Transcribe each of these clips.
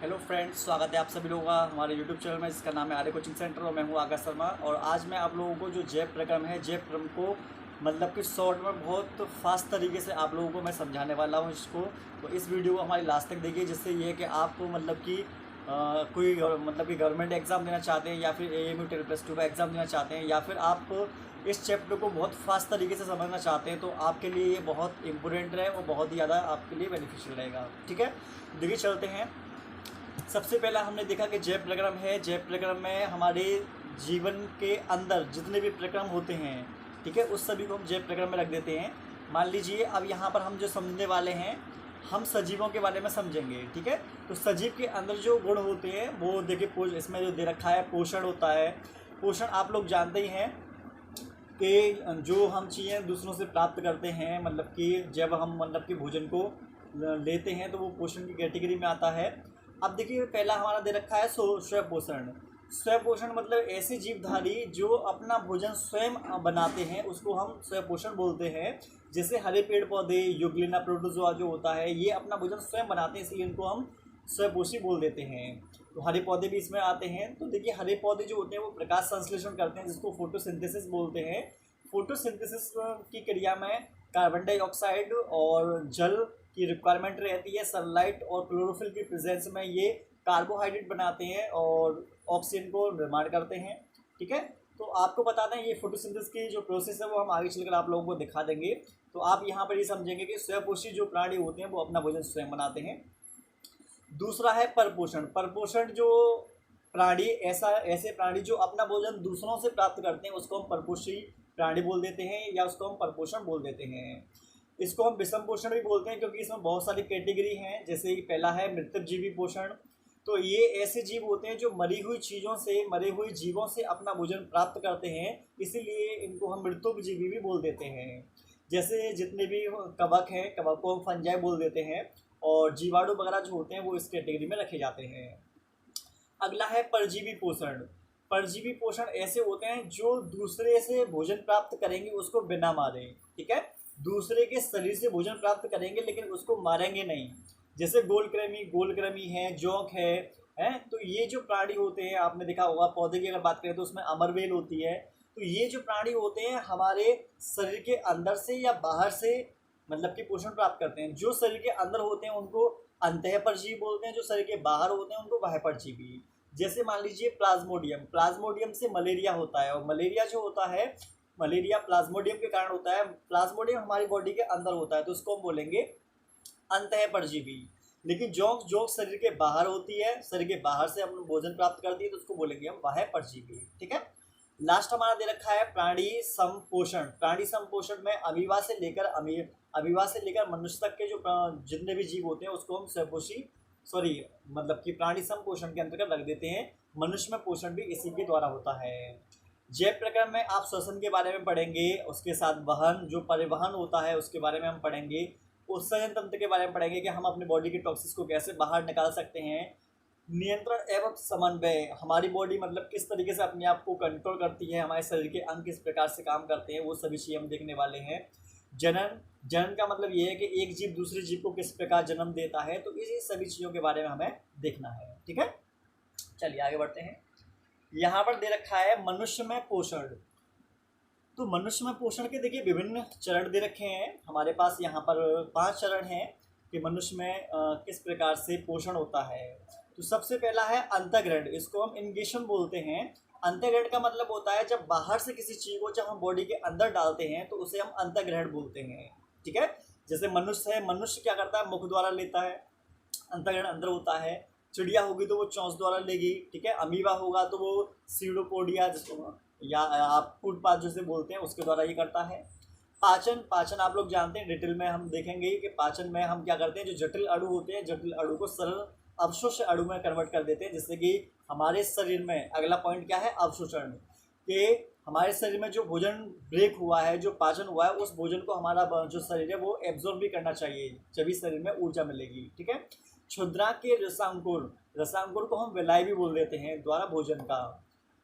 Hello friends, स्वागत है आप सभी लोगों का हमारे यूट्यूब चैनल में जिसका नाम है आर्य कोचिंग सेंटर और मैं हूं आकाश शर्मा। और आज मैं आप लोगों को जो जैव प्रक्रम है, जैव प्रक्रम को मतलब कि शॉर्ट में बहुत फास्ट तरीके से आप लोगों को मैं समझाने वाला हूं इसको। तो इस वीडियो को हमारी लास्ट तक देखिए, जिससे ये है कि आपको मतलब कि कोई मतलब कि गवर्नमेंट एग्ज़ाम देना चाहते हैं या फिर AMU 10+2 का एग्ज़ाम देना चाहते हैं या फिर आप इस चैप्टर को बहुत फास्ट तरीके से समझना चाहते हैं, तो आपके लिए ये बहुत इंपॉर्टेंट है और बहुत ही ज़्यादा आपके लिए बेनिफिशियल रहेगा। ठीक है, देखिए चलते हैं। सबसे पहला हमने देखा कि जैव प्रक्रम है। जैव प्रक्रम में हमारे जीवन के अंदर जितने भी प्रक्रम होते हैं, ठीक है, उस सभी को हम जैव प्रक्रम में रख देते हैं। मान लीजिए अब यहाँ पर हम जो समझने वाले हैं, हम सजीवों के बारे में समझेंगे। ठीक है, तो सजीव के अंदर जो गुण होते हैं वो देखिए, इसमें जो दे रखा है पोषण होता है। पोषण आप लोग जानते ही हैं कि जो हम चीज़ें दूसरों से प्राप्त करते हैं, मतलब कि जब हम मतलब कि भोजन को लेते हैं तो वो पोषण की कैटेगरी में आता है। अब देखिए, पहला हमारा दे रखा है स्वयं पोषण। स्वयं पोषण मतलब ऐसे जीवधारी जो अपना भोजन स्वयं बनाते हैं, उसको हम स्वयं पोषण बोलते हैं। जैसे हरे पेड़ पौधे, यूग्लिना प्रोटोजोआ जो होता है, ये अपना भोजन स्वयं बनाते हैं, इसलिए इनको हम स्वयंपोषी बोल देते हैं। तो हरे पौधे भी इसमें आते हैं। तो देखिए, हरे पौधे जो होते हैं वो प्रकाश संश्लेषण करते हैं, जिसको फोटोसिंथेसिस बोलते हैं। फोटोसिंथेसिस की क्रिया में कार्बन डाइऑक्साइड और जल की रिक्वायरमेंट रहती है। सनलाइट और क्लोरोफिल की प्रेजेंस में ये कार्बोहाइड्रेट बनाते हैं और ऑक्सीजन को निर्माण करते हैं। ठीक है, तो आपको बता दें ये फोटोसिंथेसिस की जो प्रोसेस है वो हम आगे चलकर आप लोगों को दिखा देंगे। तो आप यहाँ पर ये समझेंगे कि स्वयंपोषी जो प्राणी होते हैं वो अपना भोजन स्वयं बनाते हैं। दूसरा है परपोषण। परपोषण जो प्राणी ऐसे प्राणी जो अपना भोजन दूसरों से प्राप्त करते हैं, उसको हम परपोषी प्राणी बोल देते हैं या उसको हम परपोषण बोल देते हैं। इसको हम विषम पोषण भी बोलते हैं, क्योंकि इसमें बहुत सारी कैटेगरी हैं। जैसे कि पहला है मृतजीवी पोषण। तो ये ऐसे जीव होते हैं जो मरी हुई चीज़ों से, मरे हुए जीवों से अपना भोजन प्राप्त करते हैं, इसीलिए इनको हम मृतोपजीवी भी बोल देते हैं। जैसे जितने भी कवक हैं, कवक को हम फंजाई बोल देते हैं, और जीवाणु वगैरह जो होते हैं वो इस कैटेगरी में रखे जाते हैं। अगला है परजीवी पोषण। परजीवी पोषण ऐसे होते हैं जो दूसरे से भोजन प्राप्त करेंगे, उसको बिना मारे। ठीक है, दूसरे के शरीर से भोजन प्राप्त करेंगे लेकिन उसको मारेंगे नहीं। जैसे गोलकृमि है, जोंक है। तो ये जो प्राणी होते हैं, आपने देखा होगा पौधे की अगर बात करें तो उसमें अमरवेल होती है। तो ये जो प्राणी होते हैं हमारे शरीर के अंदर से या बाहर से मतलब कि पोषण प्राप्त करते हैं। जो शरीर के अंदर होते हैं उनको अंतःपरजीवी बोलते हैं, जो शरीर के बाहर होते हैं उनको बाह्यपरजीवी। जैसे मान लीजिए प्लाज्मोडियम। प्लाज्मोडियम से मलेरिया होता है, और मलेरिया जो होता है, मलेरिया प्लाज्मोडियम के कारण होता है। प्लाज्मोडियम हमारी बॉडी के अंदर होता है, तो उसको हम बोलेंगे अंतःपरजीवी। लेकिन जोंक शरीर के बाहर होती है, शरीर के बाहर से हम भोजन प्राप्त करती है, तो उसको बोलेंगे हम बाह्यपरजीवी। ठीक है, लास्ट हमारा दे रखा है प्राणी संपोषण। प्राणी संपोषण में अमीबा से लेकर मनुष्य तक के जो जितने भी जीव होते हैं उसको हम स्वयंपोषी मतलब कि प्राणी संपोषण के अंतर्गत रख देते हैं। मनुष्य में पोषण भी इसी के द्वारा होता है। जैव प्रक्रम में आप श्वसन के बारे में पढ़ेंगे, उसके साथ वहन जो परिवहन होता है उसके बारे में हम पढ़ेंगे। उत्सर्जन तंत्र के बारे में पढ़ेंगे कि हम अपने बॉडी के टॉक्सिस को कैसे बाहर निकाल सकते हैं। नियंत्रण एवं समन्वय, हमारी बॉडी मतलब किस तरीके से अपने आप को कंट्रोल करती है, हमारे शरीर के अंग किस प्रकार से काम करते हैं, वो सभी चीज़ हम देखने वाले हैं। जनन का मतलब ये है कि एक जीव दूसरे जीव को किस प्रकार जन्म देता है, तो इसी सभी चीज़ों के बारे में हमें देखना है। ठीक है, चलिए आगे बढ़ते हैं। यहाँ पर दे रखा है मनुष्य में पोषण। तो मनुष्य में पोषण के देखिए विभिन्न चरण दे रखे हैं हमारे पास। यहाँ पर 5 चरण हैं कि मनुष्य में किस प्रकार से पोषण होता है। तो सबसे पहला है अंतःग्रहण। इसको हम इंगेशन बोलते हैं। अंतःग्रहण का मतलब होता है जब बाहर से किसी चीज़ को जब हम बॉडी के अंदर डालते हैं तो उसे हम अंतःग्रहण बोलते हैं। ठीक है, जैसे मनुष्य है, मनुष्य क्या करता है, मुख द्वारा लेता है, अंतःग्रहण अंदर होता है। चिड़िया होगी तो वो चोंच द्वारा लेगी। ठीक है, अमीबा होगा तो वो सीडोपोडिया जिसको या आप फूडपाथ जैसे बोलते हैं उसके द्वारा ये करता है। पाचन आप लोग जानते हैं, डिटेल में हम देखेंगे कि पाचन में हम क्या करते हैं, जो जटिल अणु होते हैं, जटिल अणु को सरल अवशोष्य अणु में कन्वर्ट कर देते हैं, जिससे कि हमारे शरीर में अगला पॉइंट क्या है, अवशोषण। कि हमारे शरीर में जो भोजन ब्रेक हुआ है, जो पाचन हुआ है, उस भोजन को हमारा जो शरीर है वो एब्जॉर्ब भी करना चाहिए, जब शरीर में ऊर्जा मिलेगी। ठीक है, क्षुद्रा के रसांकुर को हम विलाई भी बोल देते हैं द्वारा भोजन का।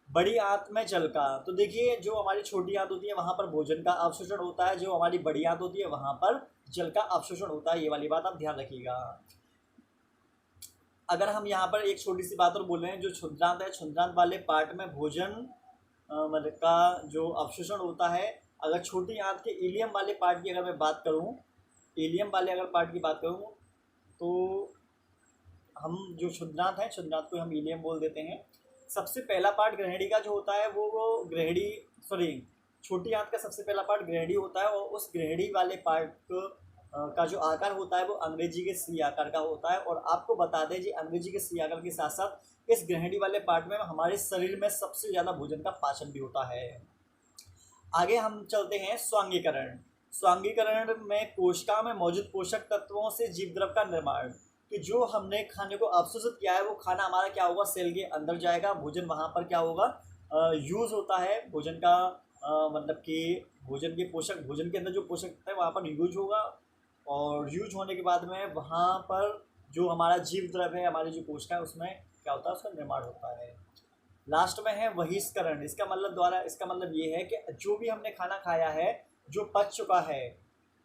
बड़ी आंत में जल का, तो देखिए जो हमारी छोटी आंत होती है वहाँ पर भोजन का अवशोषण होता है, जो हमारी बड़ी आंत होती है वहाँ पर जल का अवशोषण होता है। ये वाली बात आप ध्यान रखिएगा। अगर हम यहाँ पर एक छोटी सी बात और बोल रहे हैं, जो क्षुद्रांत है, क्षुद्रांत वाले पार्ट में भोजन मतलब का जो अवशोषण होता है, अगर छोटी आंत के इलियम वाले पार्ट की अगर मैं बात करूँ, इलियम वाले अगर पार्ट की बात करूँ, तो हम जो क्षुद्रांत है, क्षुद्रांत को हम इलियम बोल देते हैं। सबसे पहला पार्ट ग्रहणी का जो होता है वो ग्रहणी सॉरी छोटी आंत का सबसे पहला पार्ट ग्रहणी होता है, और उस ग्रहणी वाले पार्ट का जो आकार होता है वो अंग्रेजी के सी आकार का होता है। और आपको बता दें जी, अंग्रेजी के सी आकार के साथ साथ इस ग्रहणी वाले पार्ट में हमारे शरीर में सबसे ज़्यादा भोजन का पाचन भी होता है। आगे हम चलते हैं स्वांगीकरण। स्वांगीकरण में कोशिका में मौजूद पोषक तत्वों से जीव द्रव का निर्माण, कि जो हमने खाने को अवशोषित किया है वो खाना हमारा क्या होगा, सेल के अंदर जाएगा, भोजन वहाँ पर क्या होगा, यूज़ होता है भोजन का, मतलब कि भोजन के पोषक, भोजन के अंदर जो पोषक तत्व है वहाँ पर यूज होगा, और यूज होने के बाद में वहाँ पर जो हमारा जीव द्रव है, हमारी जो कोशिका है, उसमें क्या होता है, उसका निर्माण होता है। लास्ट में है बहिष्करण। इसका मतलब ये है कि जो भी हमने खाना खाया है, जो पच चुका है,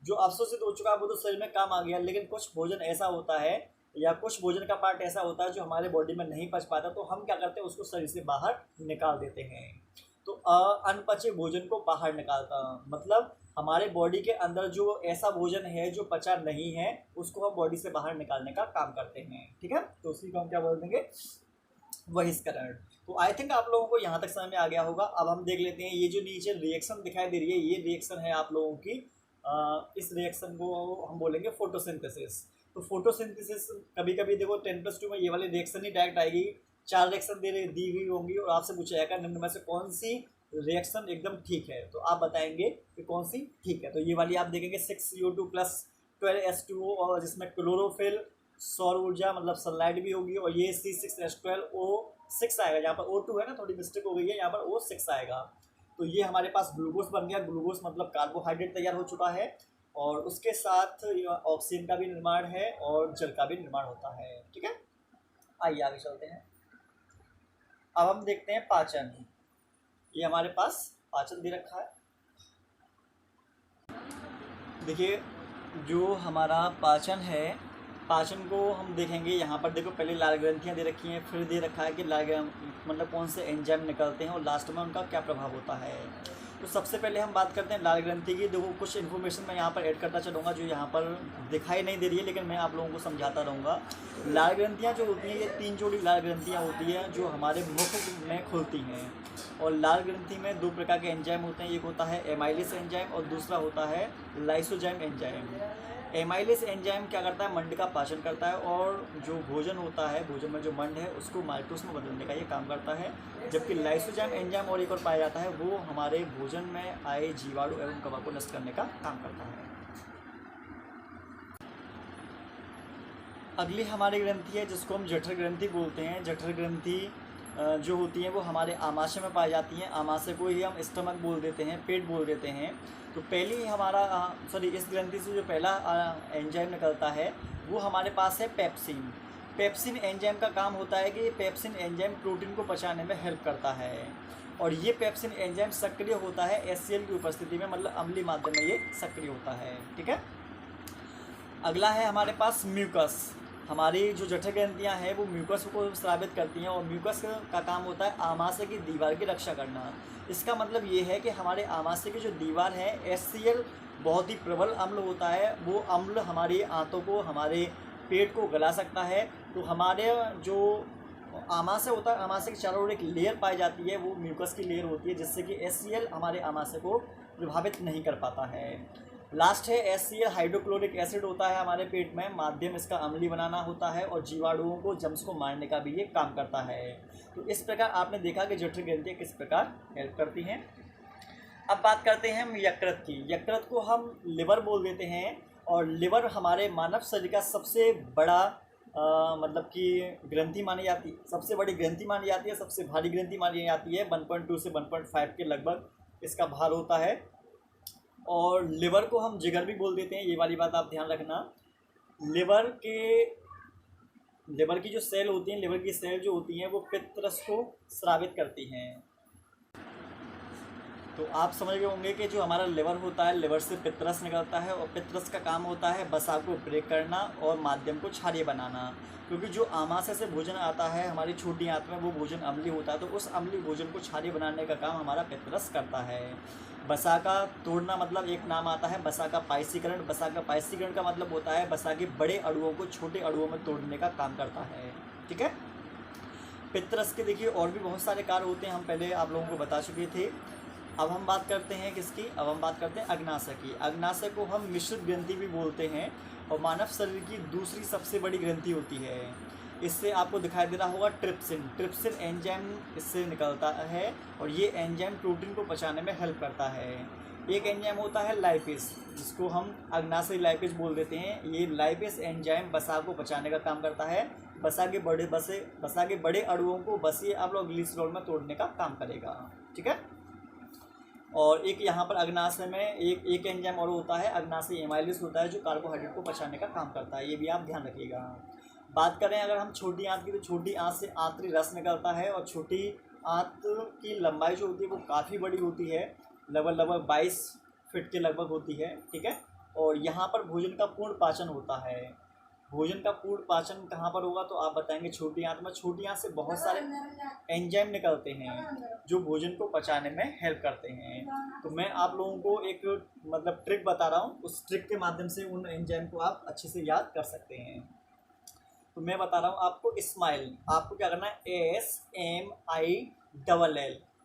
जो अवशोषित हो चुका है, वो तो शरीर में काम आ गया, लेकिन कुछ भोजन ऐसा होता है या कुछ भोजन का पार्ट ऐसा होता है जो हमारे बॉडी में नहीं पच पाता, तो हम क्या करते हैं, उसको शरीर से बाहर निकाल देते हैं। तो अनपचे भोजन को बाहर निकालता, मतलब हमारे बॉडी के अंदर जो ऐसा भोजन है जो पचा नहीं है, उसको हम बॉडी से बाहर निकालने का काम करते हैं। ठीक है, तो उसी को हम क्या बोल देंगे, बहिष्करण। तो आई थिंक आप लोगों को यहाँ तक समझ में आ गया होगा। अब हम देख लेते हैं, ये जो नीचे रिएक्शन दिखाई दे रही है, ये रिएक्शन है आप लोगों की, इस रिएक्शन को हम बोलेंगे फोटोसिंथेसिस। तो फोटोसिंथेसिस कभी कभी देखो 10+2 में ये वाली रिएक्शन ही डायरेक्ट आएगी, 4 रिएक्शन दी हुई होंगी, और आपसे पूछा जाएगा निम्न में से कौन सी रिएक्शन एकदम ठीक है, तो आप बताएंगे कि कौन सी ठीक है। तो ये वाली आप देखेंगे 6CO2 + 12H2O, और जिसमें क्लोरोफिल, सौर ऊर्जा मतलब सनलाइट भी होगी, और ये C6H12O6 आएगा। यहाँ पर O2 है ना, थोड़ी मिस्टेक हो गई है, यहाँ पर O6 आएगा। तो ये हमारे पास ग्लूकोज बन गया। ग्लूकोज मतलब कार्बोहाइड्रेट तैयार हो चुका है, और उसके साथ ऑक्सीजन का भी निर्माण है और जल का भी निर्माण होता है। ठीक है, आइए आगे चलते हैं। अब हम देखते हैं पाचन। ये हमारे पास पाचन दे रखा है, देखिए जो हमारा पाचन है, पाचन को हम देखेंगे। यहाँ पर देखो पहले लाल ग्रंथियाँ दे रखी हैं, फिर दे रखा है कि मतलब कौन से एंजाइम निकलते हैं, और लास्ट में उनका क्या प्रभाव होता है। तो सबसे पहले हम बात करते हैं लाल ग्रंथि की। देखो कुछ इन्फॉर्मेशन मैं यहाँ पर ऐड करता चलूँगा जो यहाँ पर दिखाई नहीं दे रही है, लेकिन मैं आप लोगों को समझाता रहूँगा। लाल ग्रंथियाँ जो होती हैं, ये 3 जोड़ी लाल ग्रंथियाँ होती हैं जो हमारे मुख में खुलती हैं। और लाल ग्रंथि में 2 प्रकार के एंजाइम होते हैं, एक होता है एमाइलेज एंजाइम और दूसरा होता है लाइसोजाइम एंजाइम। एमाइलेज एंजाइम क्या करता है, मंड का पाचन करता है, और जो भोजन होता है, भोजन में जो मंड है उसको माल्टोस में बदलने का ये काम करता है। जबकि लाइसोजाइम एंजाइम और एक और पाया जाता है, वो हमारे भोजन में आए जीवाणु एवं कवक को नष्ट करने का काम करता है। अगली हमारी ग्रंथि है जिसको हम जठर ग्रंथि बोलते हैं। जठर ग्रंथि जो होती हैं वो हमारे आमाशय में पाई जाती हैं। आमाशय को ही हम स्टमक बोल देते हैं, पेट बोल देते हैं। तो पहले ही हमारा इस ग्रंथि से जो पहला एंजाइम निकलता है वो हमारे पास है पेप्सिन। पेप्सिन एंजाइम का काम होता है कि पेप्सिन एंजाइम प्रोटीन को पचाने में हेल्प करता है, और ये पेप्सिन एंजाइम सक्रिय होता है HCl की उपस्थिति में, मतलब अम्लीय माध्यम में ये सक्रिय होता है। ठीक है, अगला है हमारे पास म्यूकस। हमारी जो जठर ग्रंथियाँ हैं वो म्यूकस को स्रावित करती हैं, और म्यूकस का काम होता है आमाशय की दीवार की रक्षा करना। इसका मतलब ये है कि हमारे आमाशय की जो दीवार है, HCl बहुत ही प्रबल अम्ल होता है, वो अम्ल हमारी आंतों को, हमारे पेट को गला सकता है। तो हमारे जो आमाशय होता है, आमाशय के चारों ओर एक लेयर पाई जाती है, वो म्यूकस की लेयर होती है, जिससे कि HCl हमारे आमाशय को प्रभावित नहीं कर पाता है। लास्ट है HCl हाइड्रोक्लोरिक एसिड होता है हमारे पेट में, माध्यम इसका अम्लीय बनाना होता है, और जीवाणुओं को, जम्स को मारने का भी ये काम करता है। तो इस प्रकार आपने देखा कि जठर ग्रंथियाँ किस प्रकार हेल्प करती हैं। अब बात करते हैं हम यकृत की। यकृत को हम लिवर बोल देते हैं, और लिवर हमारे मानव शरीर का सबसे बड़ा मतलब कि ग्रंथि मानी जाती है, सबसे बड़ी ग्रंथि मानी जाती है, सबसे भारी ग्रंथि मानी जाती है। 1.2 से 1.5 के लगभग इसका भार होता है। और लिवर को हम जिगर भी बोल देते हैं, ये वाली बात आप ध्यान रखना। लिवर की जो सेल होती हैं, लिवर की सेल जो होती हैं वो पित्त रस को स्रावित करती हैं। तो आप समझ गए होंगे कि जो हमारा लिवर होता है, लिवर से पित्तरस निकलता है और पित्तरस का काम होता है वसा को ब्रेक करना और माध्यम को क्षारीय बनाना। क्योंकि जो आमाशय से भोजन आता है हमारी छोटी आंत में, वो भोजन अम्लीय होता है, तो उस अम्लीय भोजन को क्षारीय बनाने का काम हमारा पित्तरस करता है। वसा का तोड़ना मतलब एक नाम आता है वसा का पायसीकरण। वसा का पायसीकरण का मतलब होता है वसा के बड़े अणुओं को छोटे अणुओं में तोड़ने का काम करता है। ठीक है। पित्तरस के देखिए और भी बहुत सारे कार्य होते हैं, हम पहले आप लोगों को बता चुके थे। अब हम बात करते हैं किसकी, अब हम बात करते हैं अग्नाशय की। अग्नाशय को हम मिश्रित ग्रंथि भी बोलते हैं और मानव शरीर की दूसरी सबसे बड़ी ग्रंथि होती है। इससे आपको दिखाई दे रहा होगा ट्रिप्सिन। ट्रिप्सिन एंजाइम इससे निकलता है और ये एंजाइम प्रोटीन को पचाने में हेल्प करता है। एक एंजाइम होता है लाइपेस, जिसको हम अग्नाशयी लाइपेस बोल देते हैं। ये लाइपेस एंजाइम वसा को पचाने का काम करता है। वसा के बड़े अणुओं को बसीय अम्ल और ग्लिसरॉल में तोड़ने का काम करेगा। ठीक है। और एक यहाँ पर अग्नाशय में एक एंजाइम और होता है, अग्नाशयी एमाइलेज होता है, जो कार्बोहाइड्रेट को पचाने का काम करता है। ये भी आप ध्यान रखिएगा। बात करें अगर हम छोटी आंत की, तो छोटी आंत से आंतरिक रस निकलता है और छोटी आंत की लंबाई जो होती है वो काफ़ी बड़ी होती है, लगभग 22 फीट के लगभग होती है। ठीक है। और यहाँ पर भोजन का पूर्ण पाचन होता है। भोजन का पूर्ण पाचन कहाँ पर होगा, तो आप बताएंगे छोटी आंत में। छोटी आंत से बहुत सारे एंजाइम निकलते हैं जो भोजन को पचाने में हेल्प करते हैं। तो मैं आप लोगों को एक मतलब ट्रिक बता रहा हूँ, उस ट्रिक के माध्यम से उन एंजाइम को आप अच्छे से याद कर सकते हैं। तो मैं बता रहा हूँ आपको स्माइल, आपको क्या करना है, SMILL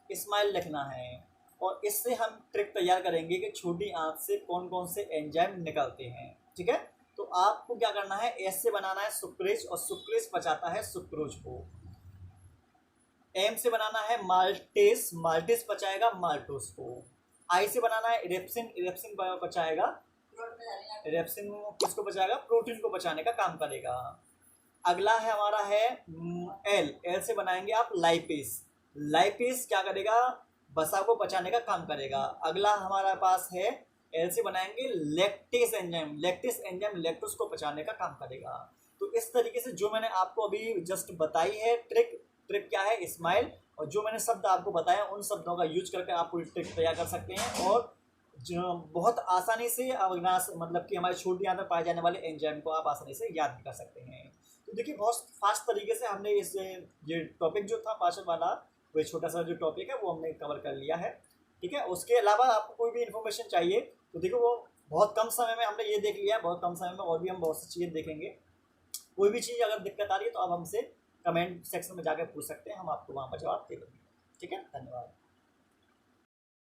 स्माइल लिखना है। और इससे हम ट्रिक तैयार करेंगे कि छोटी आंत से कौन कौन से एंजाइम निकलते हैं। ठीक है। तो आपको क्या करना है, एस से बनाना है सुक्रेज, और सुक्रेज पचाता है सुक्रोज को। एम से बनाना है माल्टेस, माल्टेस पचाएगा माल्टोस को। आई से बनाना है इरेप्सिन, इरेप्सिन पचाएगा, इरेप्सिन किसको पचाएगा, प्रोटीन को पचाने का काम करेगा। अगला है हमारा है एल, एल से बनाएंगे आप लाइपेस, लाइपेस क्या करेगा, वसा को पचाने का काम करेगा। अगला हमारा पास है एल से बनाएंगे lactase enzyme, lactase enzyme lactose को पचाने का काम करेगा। तो इस तरीके से जो मैंने आपको अभी जस्ट बताई है ट्रिक क्या है, स्माइल, और जो मैंने शब्द आपको बताया उन शब्दों का यूज करके आप पूरी ट्रिक तैयार कर सकते हैं और जो बहुत आसानी से अग्नाश मतलब कि हमारी छोटी आंत में पाए जाने वाले एंजाइम को आप आसानी से याद भी कर सकते हैं। तो देखिए बहुत फास्ट तरीके से हमने ये टॉपिक जो था पाचन वाला, वो छोटा सा जो टॉपिक है वो हमने कवर कर लिया है। ठीक है। उसके अलावा आपको कोई भी इन्फॉर्मेशन चाहिए तो देखो वो बहुत कम समय में हमने ये देख लिया है, बहुत कम समय में और भी हम बहुत सी चीज़ें देखेंगे। कोई भी चीज़ अगर दिक्कत आ रही है तो आप हमसे कमेंट सेक्शन में जाकर पूछ सकते हैं, हम आपको वहाँ पर जवाब दे देंगे। ठीक है। धन्यवाद।